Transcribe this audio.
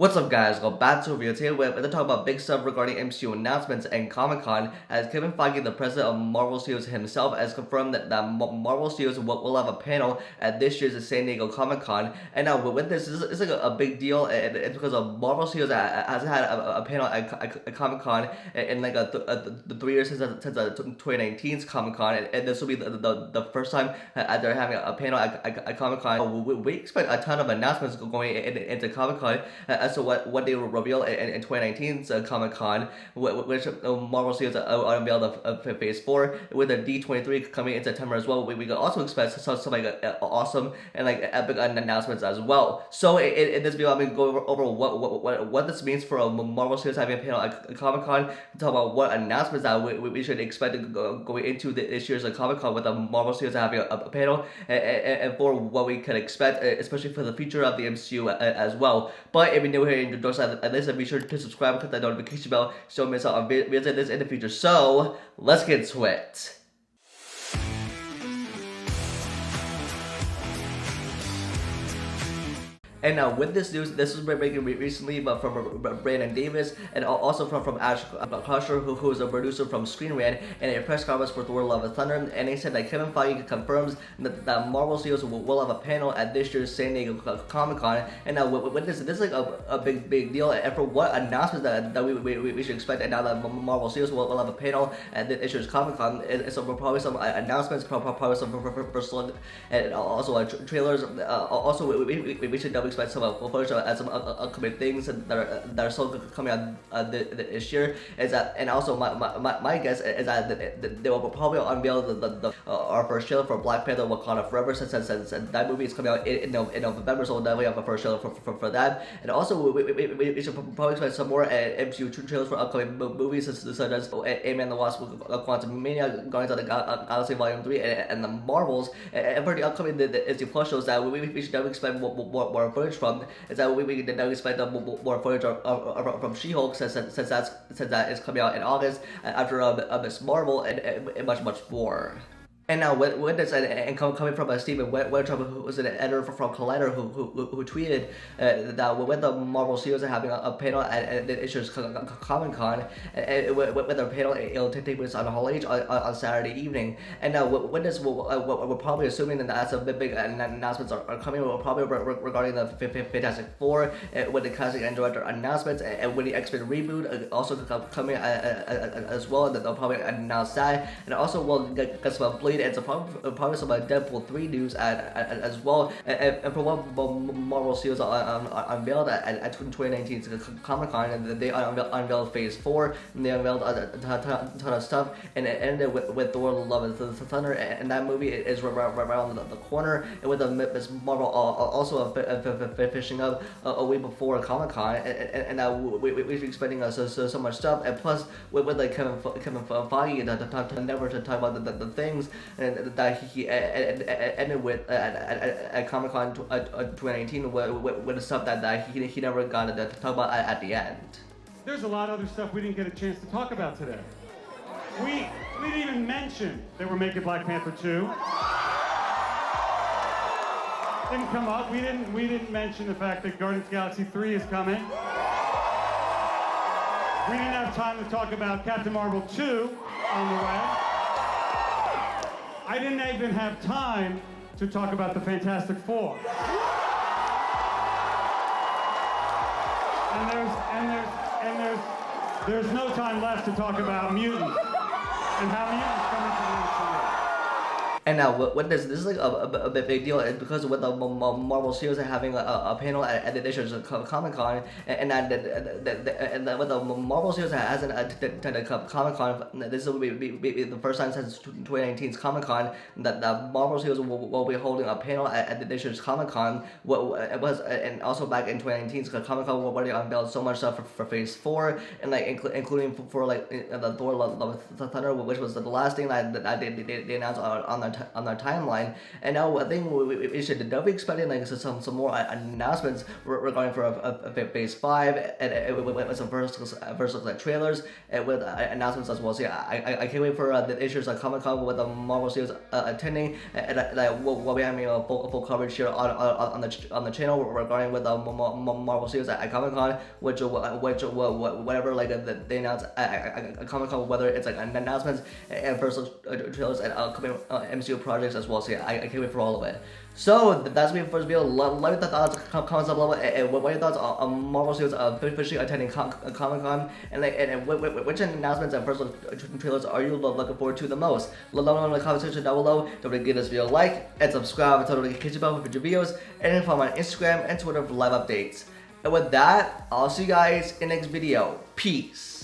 What's up, guys? Welcome back to a video. Today we're going to talk about big stuff regarding MCU announcements and Comic-Con, as Kevin Feige, the president of Marvel Studios himself, has confirmed that Marvel Studios will have a panel at this year's San Diego Comic-Con. And now with this is like a big deal. It's because of Marvel Studios has had a panel at Comic-Con in like the 3 years since 2019's Comic-Con, and this will be the first time they're having a panel at Comic-Con. We expect a ton of announcements going into Comic-Con. As to what they will reveal in 2019's Comic-Con, which Marvel Studios unveiled Phase 4, with the D23 coming in September as well. We can also expect some like awesome and like epic announcements as well. So in this video, I'm going to go over what this means for Marvel Studios having a panel at Comic-Con, talk about what announcements that we should expect going into this year's Comic-Con with Marvel Studios having a panel, and for what we can expect, especially for the future of the MCU as well. But if you're new here and you're doing this, be sure to subscribe and click that notification bell so you don't miss out on videos like this in the future. So let's get to it. And now with this news, this was breaking recently, but from Brandon Davis and also from Ash Crusher, who is a producer from Screen Rant, in a press conference for Thor: Love and Thunder, and he said that Kevin Feige confirms that Marvel Studios will have a panel at this year's San Diego Comic-Con. And now with this is like a big deal, and for what announcements that we should expect. And now that Marvel Studios will have a panel at this year's Comic-Con, so probably some announcements, probably some first look, and also trailers. Also we should double expect some footage and some upcoming things that are still coming out this year. Is that, and also my guess is that they will probably unveil our first trailer for Black Panther: Wakanda Forever, since that movie is coming out in November, so we'll definitely have a first trailer for that. And also we should probably expect some more MCU trailers for upcoming movies, such as Ant-Man and the Wasp: Quantumania, Guardians of the Galaxy Volume 3, and the Marvels. And for the upcoming Disney Plus shows that we should definitely expect more footage from, is that we did not expect more footage from She-Hulk, since that is coming out in August after Miss Marvel, and much more. And now with this, and coming from Stephen Wetrup, who was an editor from Collider, who tweeted that when the Marvel Studios are having a panel at the issues Comic-Con, with their panel, it'll take place on Hall H on Saturday evening. And now with this, we're probably assuming that some big announcements are coming. We're probably regarding the Fantastic Four, with the casting and director announcements, and with the X-Men reboot also coming as well. That they'll probably announce that, and also we'll get some Blade and some probably some Deadpool 3 news as well. And for what Marvel Studios unveiled at 2019's Comic-Con, and they unveiled Phase 4, and they unveiled a ton of stuff, and it ended with Thor: Love and Thunder, and that movie is around the corner, and with Miss Marvel also finishing up a week before Comic-Con, and now we're expecting so much stuff, and plus with like Kevin Feige never to talk about the things and that he ended with at Comic-Con 2019 with the stuff that he never got to talk about at the end. There's a lot of other stuff we didn't get a chance to talk about today. We didn't even mention that we're making Black Panther 2. Didn't come up. We didn't mention the fact that Guardians of the Galaxy 3 is coming. We didn't have time to talk about Captain Marvel 2 on the way. I didn't even have time to talk about the Fantastic Four. And there's no time left to talk about mutants and how mutants come into the MCU. And now with this is like a big deal, because with the Marvel Studios are having a panel at the issues Comic-Con, and with the Marvel Studios hasn't attended Comic-Con, this will be the first time since 2019's Comic-Con that the Marvel Studios will be holding a panel at the issues Comic-Con. It was, and also back in 2019's Comic-Con, where they unveiled so much stuff for Phase 4, and like including for like the Thor: Love and Thunder, which was the last thing that they announced on their on our timeline. And now I think we should definitely expecting like some more announcements regarding for a Phase 5 and with some first like trailers and with announcements as well. So yeah, I can't wait for the issues like Comic-Con with the Marvel Studios attending, and we'll be having a full coverage here on the channel regarding with Marvel Studios at Comic-Con, which whatever like they announce at Comic-Con, whether it's like announcements and first trailers and upcoming MCU projects as well. So yeah, I can't wait for all of it. So that's me for this video. Let me know the thoughts, comments down below, and what are your thoughts on Marvel Studios officially attending Comic-Con, and which announcements and first trailers are you looking forward to the most? Let me know in the comment section down below. Don't forget to give this video a like and subscribe and turn on the notification bell for future videos, and follow me on Instagram and Twitter for live updates. And with that, I'll see you guys in the next video. Peace.